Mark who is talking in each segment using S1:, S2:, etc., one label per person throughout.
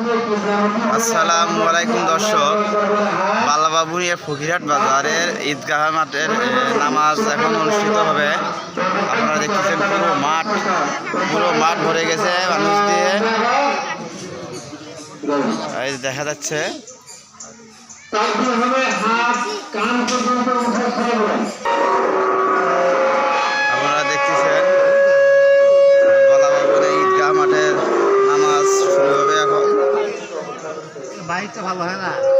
S1: আসসালামু আলাইকুম দর্শক, বালাবাবুনিয়া ফকিরহাট বাজারের ঈদগাহ মাঠের নামাজ এখন অনুষ্ঠিত হবে। আপনারা দেখতেছেন পুরো মাঠ ভরে গেছে মানুষ দিয়ে, এই দেখা যাচ্ছে। আপনারা দেখতেছেন বালাবাবুর ঈদগাহ মাঠের নামাজ শুরু হবে এখন।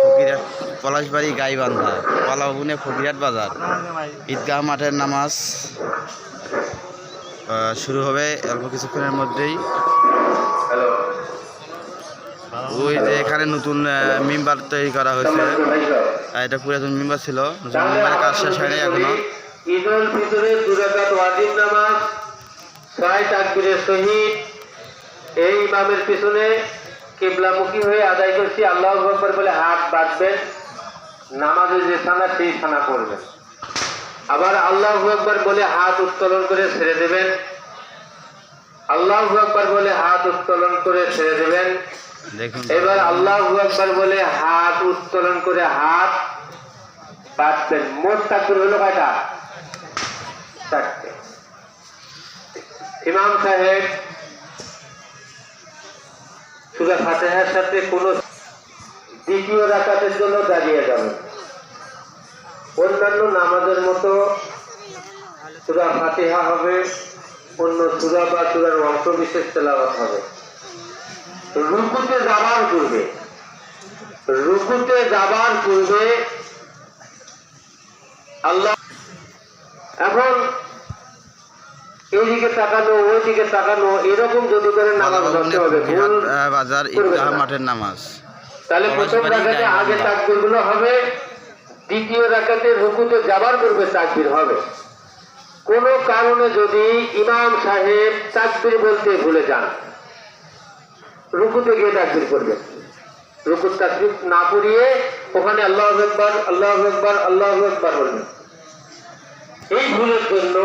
S1: ফকিরহাট পলাশবাড়ি গাইবান্ধা বালাবাবুনিয়া ফকিরহাট বাজার ঈদগাহ মাঠের নামাজ শুরু হবে অল্প কিছুক্ষণের মধ্যেই। ওই যে এখানে নতুন মেম্বার তৈরি করা হয়েছে, এটা পুরাতন মেম্বার ছিল, নতুন মেম্বারের কাজ শেষ হয়নি এখনো।
S2: ঈদুল ফিতরের 2 রাকাত ওয়াজিব নামাজ 6 তাকবীরের সহিত এই ইমামের পিছনে কিবলামুখী হয়ে আদায় করছি। আল্লাহু আকবার বলে হাত বাঁধবেন, নামাজে যে সানা সেই সানা পড়বেন। আবার আল্লাহু আকবার বলে হাত উত্তোলন করে ছেড়ে দেবেন, আল্লাহু আকবার বলে হাত উত্তোলন করে ছেড়ে দেবেন। এবার আল্লাহু আকবার বলে হাত উত্তোলন করে হাত বাঁধবেন। মোট তাকবীর হলো কয়টা? 4টে। ইমাম সাহেব সূরা ফাতিহার সাথে কোন দ্বিতীয় রাকাতের জন্য দাঁড়িয়ে যাবেন। অন্যান্য নামাজের মতো সূরা ফাতিহা হবে, অন্য সূরা বা সূরার অংশ বিশেষ তেলাওয়াত হবে। রুকুতে যাবার পূর্বে আল্লাহ, এখন এইদিকে তাকানো ওইদিকে তাকানো এরকম যদি করে নামাজ পড়তে হবে
S1: বাজার ঈদগাহ মাঠের নামাজ,
S2: তাহলে প্রথম রাকাতে আগে তাকবীর গুলো হবে, দ্বিতীয় রাকাতে রুকুতে যাবার পূর্বে তাকবীর হবে। কোন কারণে যদি ইমাম সাহেব তাকবীর বলতে ভুলে যান, রুকুতে গিয়ে তাকবীর করবেন। রুকুর তাকবীর না পড়িয়ে ওখানে আল্লাহু আকবার আল্লাহু আকবার আল্লাহু আকবার বলবেন। এই ভুলের জন্য